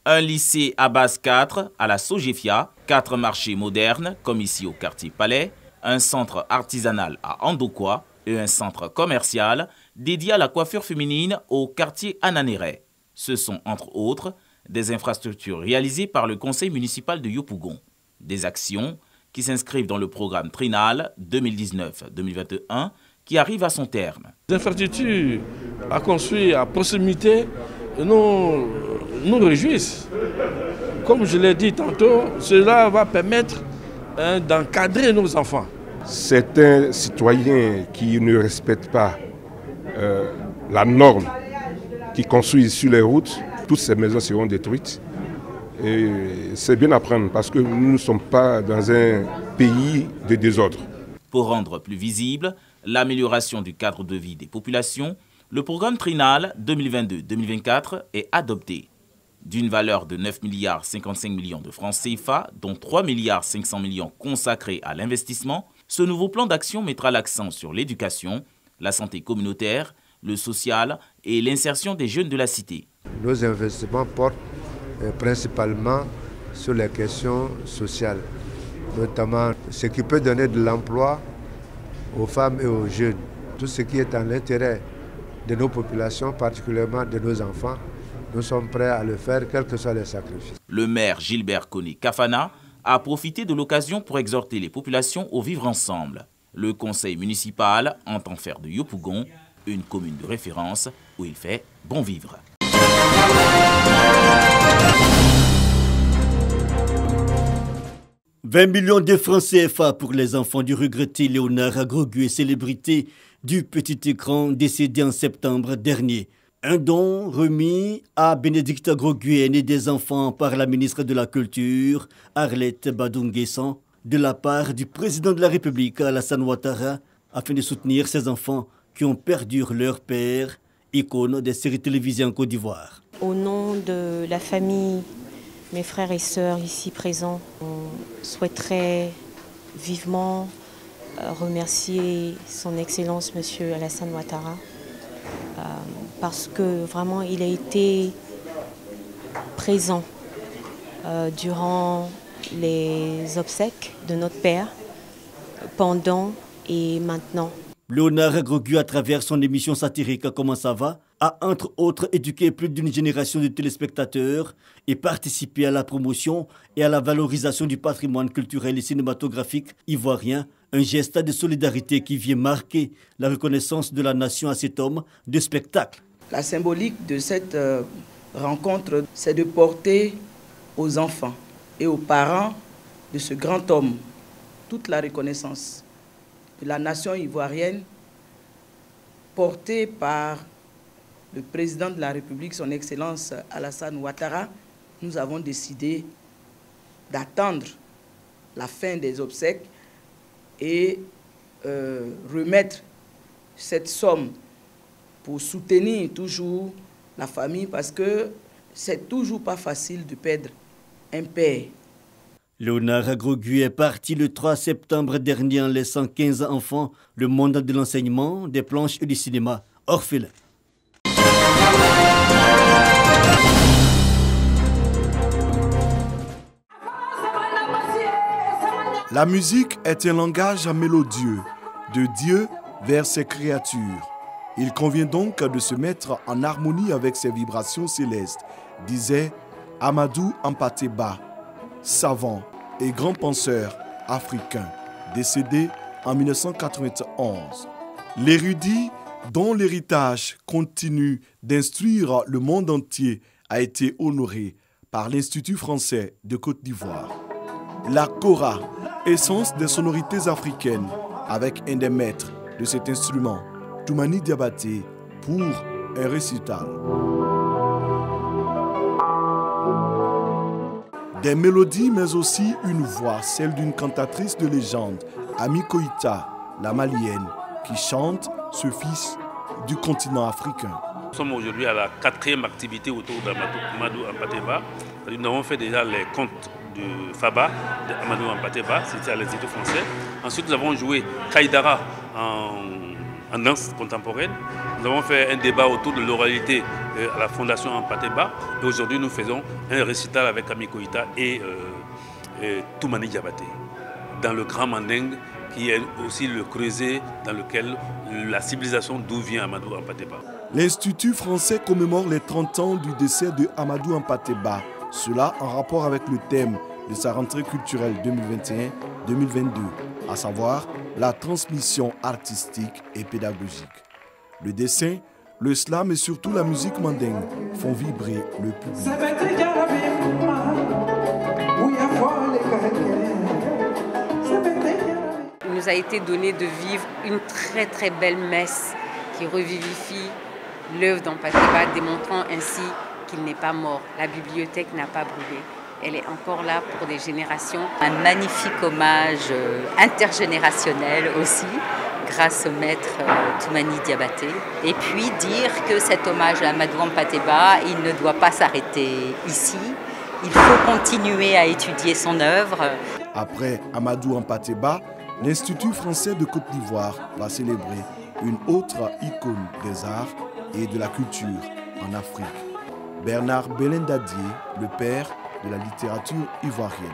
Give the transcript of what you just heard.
un lycée à base 4 à la Sogefia, 4 marchés modernes comme ici au quartier Palais, un centre artisanal à Andokwa et un centre commercial dédié à la coiffure féminine au quartier Ananéré. Ce sont entre autres des infrastructures réalisées par le conseil municipal de Yopougon. Des actions qui s'inscrivent dans le programme Trinal 2019-2021 qui arrive à son terme. Les infrastructures à construire à proximité nous réjouissent. Comme je l'ai dit tantôt, cela va permettre d'encadrer nos enfants. Certains citoyens qui ne respectent pas la norme, qui construisent sur les routes, toutes ces maisons seront détruites. Et c'est bien à prendre parce que nous ne sommes pas dans un pays de désordre. Pour rendre plus visible l'amélioration du cadre de vie des populations, le programme Trinal 2022-2024 est adopté. D'une valeur de 9 milliards 55 millions de francs CFA, dont 3 milliards 500 millions consacrés à l'investissement, ce nouveau plan d'action mettra l'accent sur l'éducation, la santé communautaire, le social et l'insertion des jeunes de la cité. Nos investissements portent principalement sur les questions sociales, notamment ce qui peut donner de l'emploi aux femmes et aux jeunes. Tout ce qui est en l'intérêt de nos populations, particulièrement de nos enfants, nous sommes prêts à le faire, quels que soient les sacrifices. Le maire Gilbert Koné Kafana a profité de l'occasion pour exhorter les populations au vivre ensemble. Le conseil municipal entend faire de Yopougon une commune de référence où il fait bon vivre. « 20 millions de francs CFA pour les enfants du regretté Léonard Agrogué, célébrité du petit écran décédé en septembre dernier. Un don remis à Bénédicte Agrogué, aîné des enfants par la ministre de la Culture, Arlette Badunguessan, de la part du président de la République, Alassane Ouattara, afin de soutenir ces enfants qui ont perdu leur père, icône des séries télévisées en Côte d'Ivoire. Au nom de la famille, mes frères et sœurs ici présents, on souhaiterait vivement remercier son Excellence Monsieur Alassane Ouattara parce que vraiment il a été présent durant les obsèques de notre père, pendant et maintenant. Léonard Agrogué, à travers son émission satirique Comment ça va, a entre autres éduqué plus d'une génération de téléspectateurs et participé à la promotion et à la valorisation du patrimoine culturel et cinématographique ivoirien, un geste de solidarité qui vient marquer la reconnaissance de la nation à cet homme de spectacle. La symbolique de cette rencontre, c'est de porter aux enfants et aux parents de ce grand homme toute la reconnaissance de la nation ivoirienne portée par le président de la République, son Excellence Alassane Ouattara. Nous avons décidé d'attendre la fin des obsèques et remettre cette somme pour soutenir toujours la famille parce que c'est toujours pas facile de perdre un père. Léonard Agrogué est parti le 3 septembre dernier en laissant 15 enfants, le monde de l'enseignement, des planches et du cinéma orphelins. La musique est un langage mélodieux, de Dieu vers ses créatures. Il convient donc de se mettre en harmonie avec ses vibrations célestes, disait Amadou Hampâté-Bâ, savant et grand penseur africain, décédé en 1991. L'érudit dont l'héritage continue d'instruire le monde entier a été honoré par l'Institut français de Côte d'Ivoire. La kora, essence des sonorités africaines, avec un des maîtres de cet instrument, Toumani Diabaté, pour un récital. Des mélodies, mais aussi une voix, celle d'une cantatrice de légende, Ami Koïta, la malienne, qui chante ce fils du continent africain. Nous sommes aujourd'hui à la 4e activité autour d'Amadou Hampâté-Bâ. Nous avons fait déjà les contes de Faba, d'Amadou Hampâté-Bâ, c'était à l'Institut français. Ensuite, nous avons joué Kaïdara en en danse contemporaine. Nous avons fait un débat autour de l'oralité à la Fondation Ampateba. Et aujourd'hui, nous faisons un récital avec Ami Koïta et Toumani Diabaté, dans le Grand Mandingue, qui est aussi le creuset dans lequel la civilisation d'où vient Amadou Ampateba. L'Institut français commémore les 30 ans du décès de Amadou Ampateba. Cela en rapport avec le thème de sa rentrée culturelle 2021-2022, à savoir la transmission artistique et pédagogique. Le dessin, le slam et surtout la musique mandingue font vibrer le public. Il nous a été donné de vivre une très très belle messe qui revivifie l'œuvre d'Ampateba, démontrant ainsi qu'il n'est pas mort. La bibliothèque n'a pas brûlé. Elle est encore là pour des générations. Un magnifique hommage intergénérationnel aussi, grâce au maître Toumani Diabaté. Et puis dire que cet hommage à Amadou Ampateba, il ne doit pas s'arrêter ici. Il faut continuer à étudier son œuvre. Après Amadou Ampateba, l'Institut français de Côte d'Ivoire va célébrer une autre icône des arts et de la culture en Afrique. Bernard Belendadier, le père de la littérature ivoirienne.